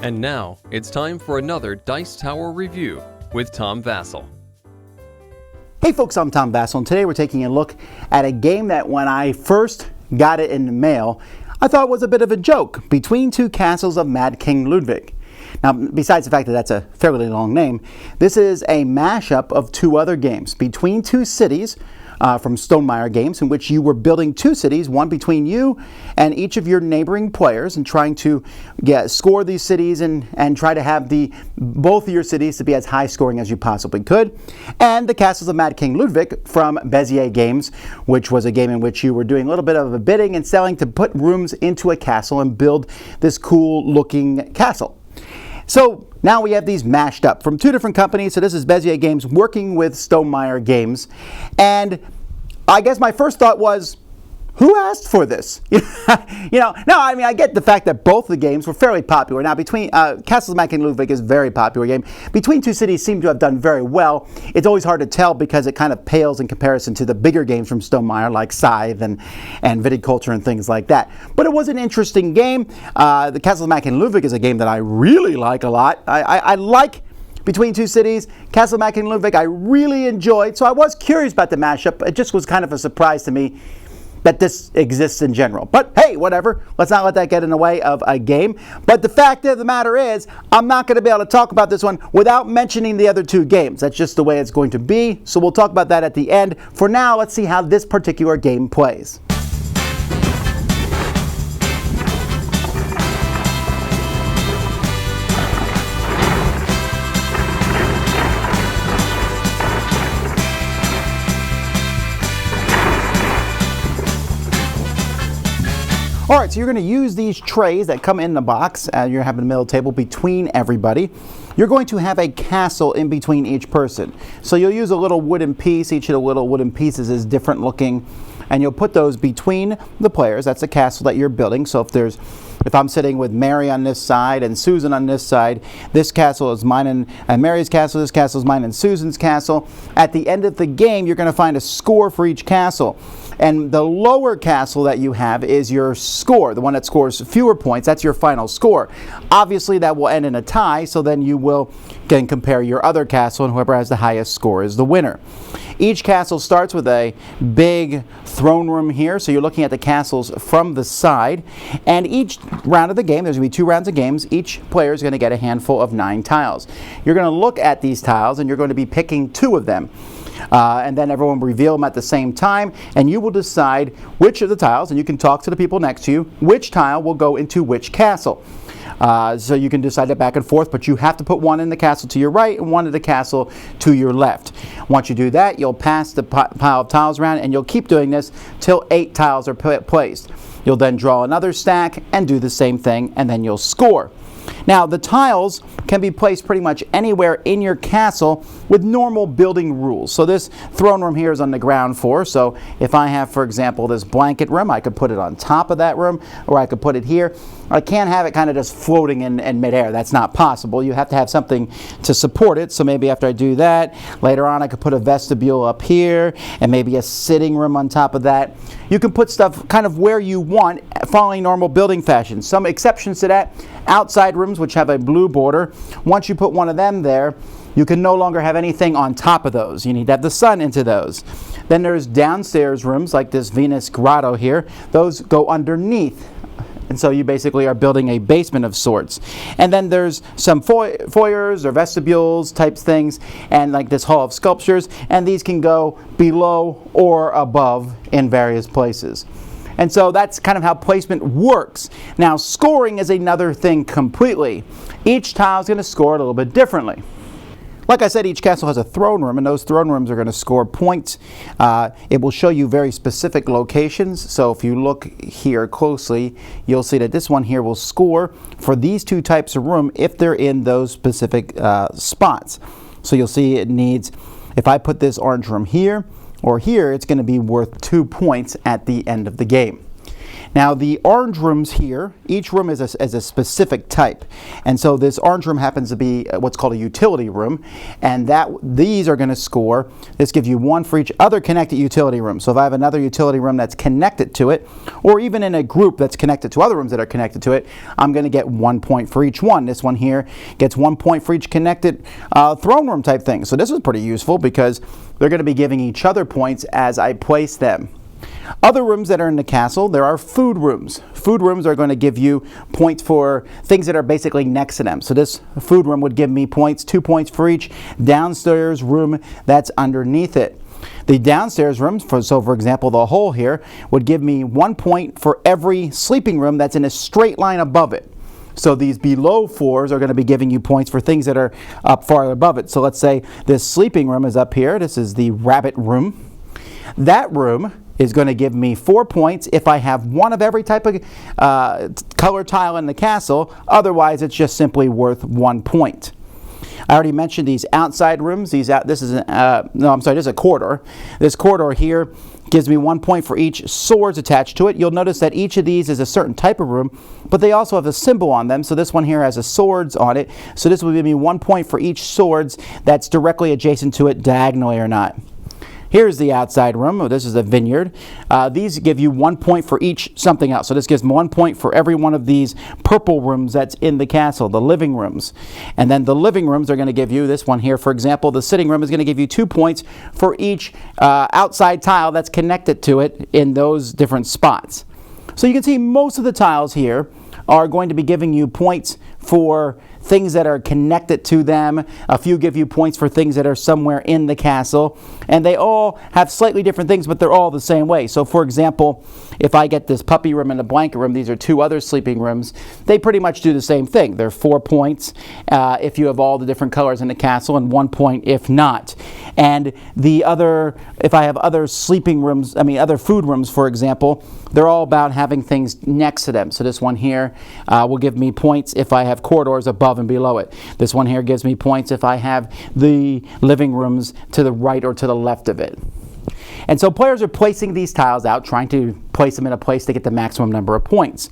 And now, it's time for another Dice Tower review with Tom Vasel. Hey folks, I'm Tom Vasel, and today we're taking a look at a game that when I first got it in the mail, I thought was a bit of a joke, Between Two Castles of Mad King Ludwig. Now, besides the fact that that's a fairly long name, this is a mashup of two other games, Between Two Cities, from Stonemaier Games, in which you were building two cities, one between you and each of your neighboring players, and trying to score these cities and try to have both of your cities to be as high scoring as you possibly could. And the Castles of Mad King Ludwig from Vasel Games, which was a game in which you were doing a little bit of a bidding and selling to put rooms into a castle and build this cool looking castle. So now we have these mashed up from two different companies. So this is Vasel Games working with Stonemaier Games. And I guess my first thought was, who asked for this? I get the fact that both the games were fairly popular. Now, Castles of Mad King Ludwig is a very popular game. Between Two Cities seem to have done very well. It's always hard to tell because it kind of pales in comparison to the bigger games from Stonemaier, like Scythe and Viticulture and things like that. But it was an interesting game. The Castles of Mad King Ludwig is a game that I really like a lot. I like Between Two Cities. Castle of Mad King Ludwig I really enjoyed, so I was curious about the mashup. It just was kind of a surprise to me that this exists in general. But hey, whatever. Let's not let that get in the way of a game. But the fact of the matter is, I'm not going to be able to talk about this one without mentioning the other two games. That's just the way it's going to be. So we'll talk about that at the end. For now, let's see how this particular game plays. All right, so you're going to use these trays that come in the box. You're having a middle table between everybody. You're going to have a castle in between each person. So you'll use a little wooden piece. Each of the little wooden pieces is different looking. And you'll put those between the players. That's the castle that you're building. So if I'm sitting with Mary on this side and Susan on this side, this castle is mine and Mary's castle, this castle is mine and Susan's castle. At the end of the game, you're going to find a score for each castle. And the lower castle that you have is your score, the one that scores fewer points. That's your final score. Obviously, that will end in a tie, so then you will then compare your other castle, and whoever has the highest score is the winner. Each castle starts with a big throne room here, so you're looking at the castles from the side. And each round of the game, there's going to be 2 rounds of games, each player is going to get a handful of 9 tiles. You're going to look at these tiles, and you're going to be picking 2 of them. And then everyone will reveal them at the same time, and you will decide which of the tiles, and you can talk to the people next to you, which tile will go into which castle. So you can decide that back and forth, but you have to put one in the castle to your right and one in the castle to your left. Once you do that, you'll pass the pile of tiles around, and you'll keep doing this till 8 tiles are placed. You'll then draw another stack and do the same thing, and then you'll score. Now, the tiles can be placed pretty much anywhere in your castle with normal building rules. So this throne room here is on the ground floor. So if I have, for example, this blanket room, I could put it on top of that room, or I could put it here. I can't have it kind of just floating in midair. That's not possible. You have to have something to support it. So maybe after I do that, later on I could put a vestibule up here and maybe a sitting room on top of that. You can put stuff kind of where you want, following normal building fashion. Some exceptions to that: outside rooms which have a blue border. Once you put one of them there, you can no longer have anything on top of those. You need to have the sun into those. Then there's downstairs rooms like this Venus grotto here. Those go underneath. And so you basically are building a basement of sorts. And then there's some foyers or vestibules type things, and like this hall of sculptures, and these can go below or above in various places. And so that's kind of how placement works. Now, scoring is another thing completely. Each tile is going to score a little bit differently. Like I said, each castle has a throne room, and those throne rooms are going to score points. It will show you very specific locations. So if you look here closely, you'll see that this one here will score for these 2 types of room if they're in those specific spots. So you'll see it needs, if I put this orange room here or here, it's going to be worth 2 points at the end of the game. Now the orange rooms here, each room is a specific type. And so this orange room happens to be what's called a utility room. And these are going to score. This gives you 1 for each other connected utility room. So if I have another utility room that's connected to it, or even in a group that's connected to other rooms that are connected to it, I'm going to get 1 point for each one. This one here gets 1 point for each connected throne room type thing. So this is pretty useful because they're going to be giving each other points as I place them. Other rooms that are in the castle, there are food rooms. Food rooms are going to give you points for things that are basically next to them. So this food room would give me points, 2 points for each downstairs room that's underneath it. The downstairs rooms, for example, the hole here, would give me 1 point for every sleeping room that's in a straight line above it. So these below 4s are going to be giving you points for things that are up farther above it. So let's say this sleeping room is up here. This is the rabbit room. That room is going to give me 4 points if I have one of every type of color tile in the castle. Otherwise, it's just simply worth 1 point. I already mentioned these outside rooms. This is a corridor. This corridor here gives me 1 point for each swords attached to it. You'll notice that each of these is a certain type of room, but they also have a symbol on them. So this one here has a swords on it. So this will give me 1 point for each swords that's directly adjacent to it, diagonally or not. Here's the outside room. This is a vineyard. These give you 1 point for each something else. So this gives me 1 point for every one of these purple rooms that's in the castle, the living rooms. And then the living rooms are going to give you, this one here, for example, the sitting room is going to give you 2 points for each outside tile that's connected to it in those different spots. So you can see most of the tiles here are going to be giving you points for things that are connected to them. A few give you points for things that are somewhere in the castle. And they all have slightly different things, but they're all the same way. So for example, if I get this puppy room and a blanket room, these are 2 other sleeping rooms, they pretty much do the same thing. They're 4 points if you have all the different colors in the castle, and 1 point if not. And if I have other sleeping rooms, other food rooms, for example, they're all about having things next to them. So this one here will give me points if I have corridors above and below it. This one here gives me points if I have the living rooms to the right or to the left of it. And so players are placing these tiles out, trying to place them in a place to get the maximum number of points.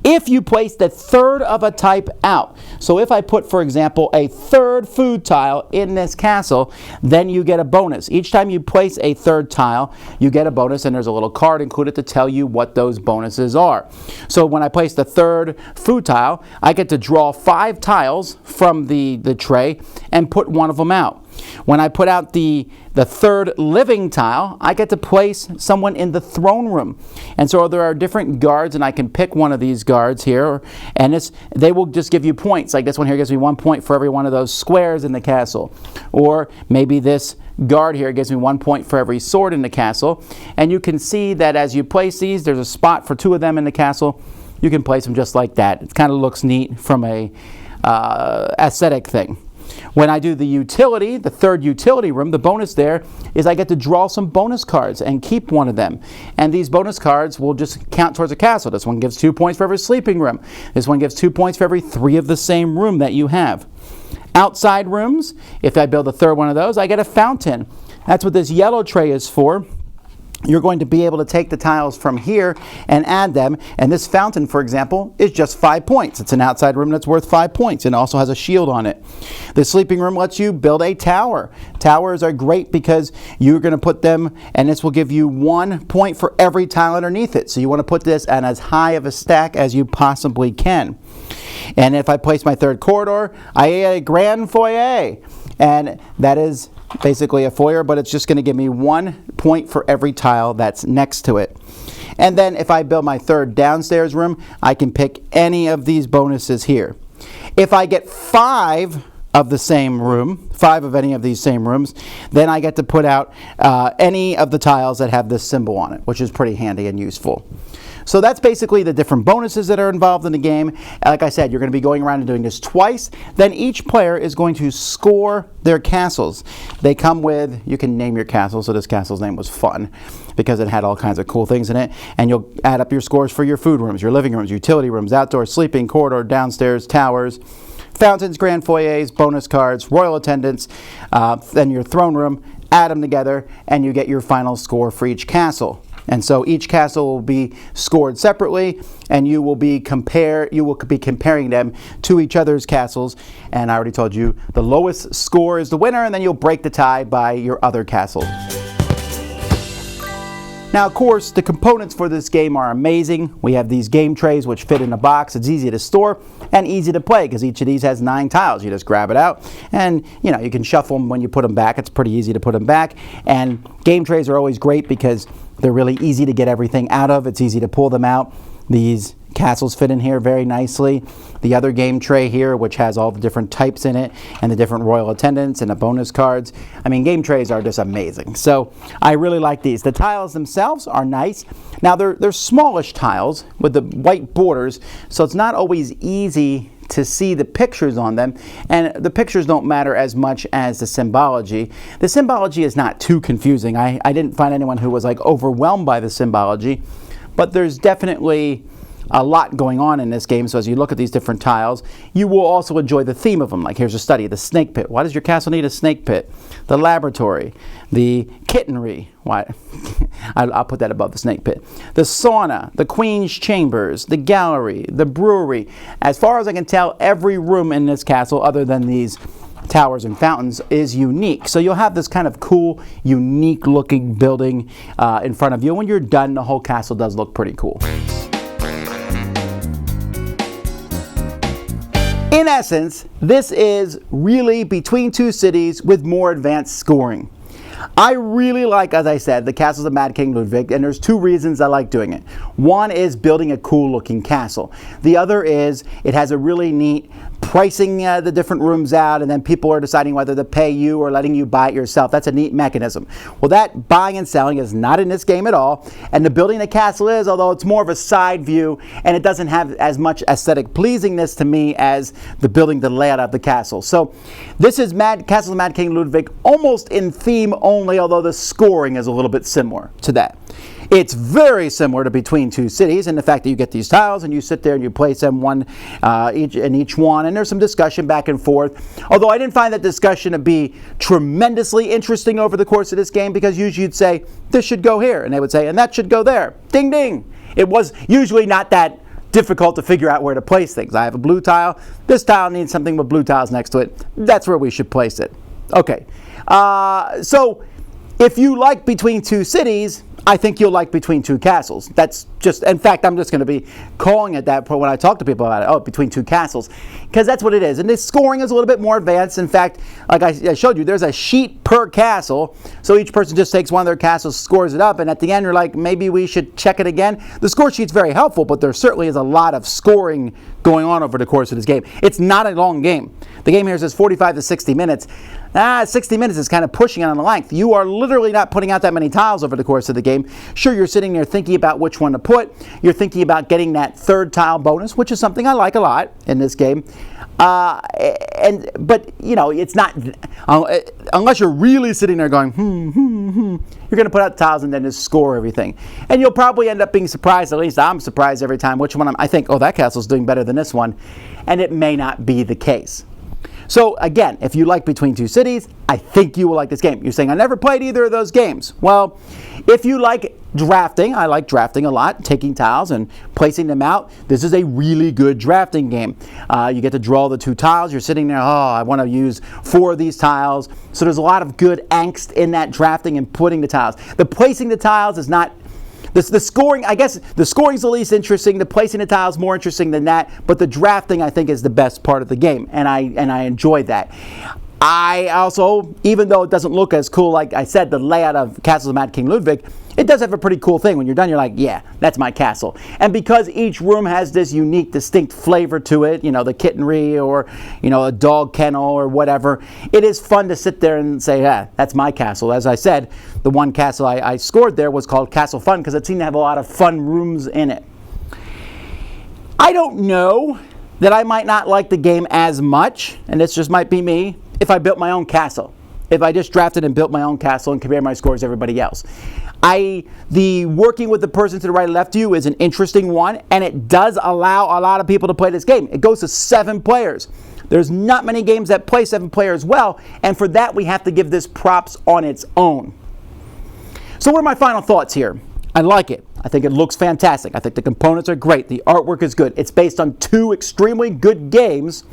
If you place the third of a type out, so if I put, for example, a third food tile in this castle, then you get a bonus. Each time you place a third tile, you get a bonus, and there's a little card included to tell you what those bonuses are. So when I place the third food tile, I get to draw 5 tiles from the tray and put one of them out. When I put out the third living tile, I get to place someone in the throne room. And so there are different guards, and I can pick one of these guards here, and they will just give you points. Like this one here gives me 1 point for every one of those squares in the castle. Or maybe this guard here gives me 1 point for every sword in the castle. And you can see that as you place these, there's a spot for 2 of them in the castle. You can place them just like that. It kind of looks neat from a aesthetic thing. When I do the utility, the third utility room, the bonus there is I get to draw some bonus cards and keep one of them. And these bonus cards will just count towards a castle. This one gives 2 points for every sleeping room. This one gives 2 points for every 3 of the same room that you have. Outside rooms, if I build a third one of those, I get a fountain. That's what this yellow tray is for. You're going to be able to take the tiles from here and add them. And this fountain, for example, is just 5 points. It's an outside room that's worth 5 points and also has a shield on it. The sleeping room lets you build a tower. Towers are great because you're going to put them, and this will give you 1 point for every tile underneath it. So you want to put this at as high of a stack as you possibly can. And if I place my third corridor, I get a grand foyer. And that is basically a foyer, but it's just going to give me 1 point for every tile that's next to it. And then if I build my third downstairs room, I can pick any of these bonuses here. If I get 5 of the same room, 5 of any of these same rooms, then I get to put out any of the tiles that have this symbol on it, which is pretty handy and useful. So that's basically the different bonuses that are involved in the game. Like I said, you're going to be going around and doing this twice. Then each player is going to score their castles. They come with, you can name your castle, so this castle's name was Fun because it had all kinds of cool things in it. And you'll add up your scores for your food rooms, your living rooms, utility rooms, outdoor sleeping, corridor, downstairs, towers, fountains, grand foyers, bonus cards, royal attendants, then your throne room. Add them together and you get your final score for each castle. And so each castle will be scored separately, and you will be comparing them to each other's castles. And I already told you the lowest score is the winner, and then you'll break the tie by your other castle. Now, of course, the components for this game are amazing. We have these game trays which fit in a box. It's easy to store and easy to play because each of these has 9 tiles. You just grab it out and you can shuffle them when you put them back. It's pretty easy to put them back. And game trays are always great because they're really easy to get everything out of. It's easy to pull them out. These castles fit in here very nicely. The other game tray here, which has all the different types in it and the different royal attendants and the bonus cards. I mean, game trays are just amazing. So I really like these. The tiles themselves are nice. Now they're smallish tiles with the white borders, so it's not always easy to see the pictures on them, and the pictures don't matter as much as the symbology. The symbology is not too confusing. I didn't find anyone who was like overwhelmed by the symbology, but there's definitely a lot going on in this game. So as you look at these different tiles, you will also enjoy the theme of them. Like here's a study, the snake pit. Why does your castle need a snake pit? The laboratory, the kittenry. Why? I'll put that above the snake pit. The sauna, the queen's chambers, the gallery, the brewery. As far as I can tell, every room in this castle, other than these towers and fountains, is unique. So you'll have this kind of cool, unique looking building in front of you. When you're done, the whole castle does look pretty cool. In essence, this is really Between Two Cities with more advanced scoring. I really like, as I said, the castles of Mad King Ludwig, and there's 2 reasons I like doing it. One is building a cool looking castle. The other is it has a really neat pricing the different rooms out, and then people are deciding whether to pay you or letting you buy it yourself. That's a neat mechanism. Well, that buying and selling is not in this game at all, and the building the castle is, although it's more of a side view, and it doesn't have as much aesthetic pleasingness to me as the building, the layout of the castle. So this is Castles of Mad King Ludwig, almost in theme only, although the scoring is a little bit similar to that. It's very similar to Between Two Cities in the fact that you get these tiles and you sit there and you place them each one, and there's some discussion back and forth. Although I didn't find that discussion to be tremendously interesting over the course of this game, because usually you'd say, this should go here, and they would say, and that should go there. Ding, ding. It was usually not that difficult to figure out where to place things. I have a blue tile. This tile needs something with blue tiles next to it. That's where we should place it. Okay. So if you like Between Two Cities, I think you'll like Between Two Castles. That's just, in fact, I'm just going to be calling it that when I talk to people about it. Oh, Between Two Castles, because that's what it is. And this scoring is a little bit more advanced. In fact, like I showed you, there's a sheet per castle. So each person just takes one of their castles, scores it up, and at the end you're like, maybe we should check it again. The score sheet's very helpful, but there certainly is a lot of scoring going on over the course of this game. It's not a long game. The game here says 45 to 60 minutes. 60 minutes is kind of pushing it on the length. You are literally not putting out that many tiles over the course of the game. Sure, you're sitting there thinking about which one to put. You're thinking about getting that 3rd tile bonus, which is something I like a lot in this game. But it's not, unless you're really sitting there going, you're going to put out the tiles and then just score everything. And you'll probably end up being surprised, at least I'm surprised every time, which one I think, oh, that castle's doing better than this one. And it may not be the case. So again, if you like Between Two Cities, I think you will like this game. You're saying, I never played either of those games. Well, if you like drafting, I like drafting a lot, taking tiles and placing them out. This is a really good drafting game. You get to draw the 2 tiles. You're sitting there, oh, I want to use 4 of these tiles. So there's a lot of good angst in that drafting and putting the tiles. The placing the tiles is not, the scoring, I guess the scoring's the least interesting. The placing the tiles more interesting than that. But the drafting, I think, is the best part of the game, and I enjoyed that. I also, even though it doesn't look as cool, like I said, the layout of Castles of Mad King Ludwig, it does have a pretty cool thing. When you're done, you're like, yeah, that's my castle. And because each room has this unique, distinct flavor to it, the kittenry or, a dog kennel or whatever, it is fun to sit there and say, yeah, that's my castle. As I said, the one castle I scored there was called Castle Fun because it seemed to have a lot of fun rooms in it. I don't know that I might not like the game as much, and this just might be me, if I built my own castle. If I just drafted and built my own castle and compared my scores to everybody else. The working with the person to the right and left of you is an interesting one, and it does allow a lot of people to play this game. It goes to 7 players. There's not many games that play 7 players well, and for that we have to give this props on its own. So what are my final thoughts here? I like it. I think it looks fantastic. I think the components are great. The artwork is good. It's based on 2 extremely good games.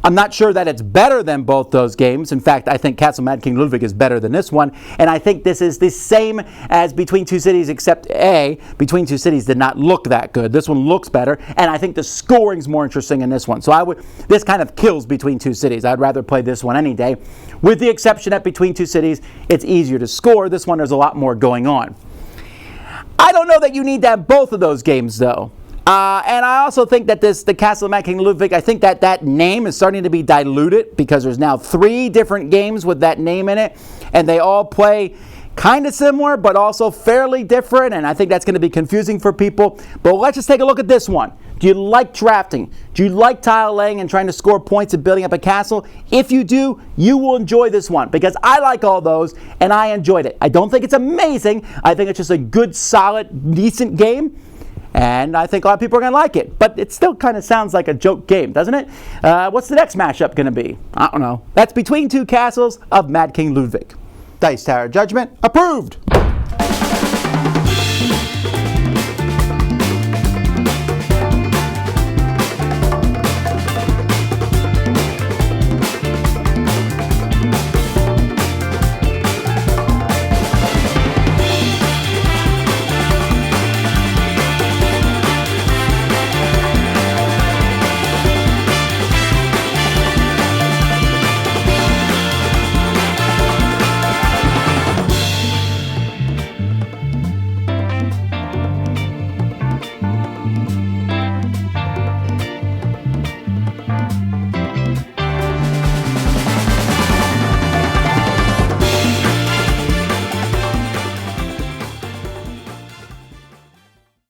I'm not sure that it's better than both those games. In fact, I think Castle Mad King Ludwig is better than this one. And I think this is the same as Between Two Cities, except Between Two Cities did not look that good. This one looks better. And I think the scoring's more interesting in this one. So this kind of kills Between Two Cities. I'd rather play this one any day. With the exception that Between Two Cities, it's easier to score. This one, there's a lot more going on. I don't know that you need to have both of those games, though. And I also think that the Castle of Mad King Ludwig, I think that name is starting to be diluted because there's now 3 different games with that name in it, and they all play kind of similar but also fairly different, and I think that's going to be confusing for people. But let's just take a look at this one. Do you like drafting? Do you like tile laying and trying to score points and building up a castle? If you do, you will enjoy this one because I like all those and I enjoyed it. I don't think it's amazing. I think it's just a good, solid, decent game. And I think a lot of people are going to like it. But it still kind of sounds like a joke game, doesn't it? What's the next matchup going to be? I don't know. That's Between Two Castles of Mad King Ludwig. Dice Tower Judgment approved.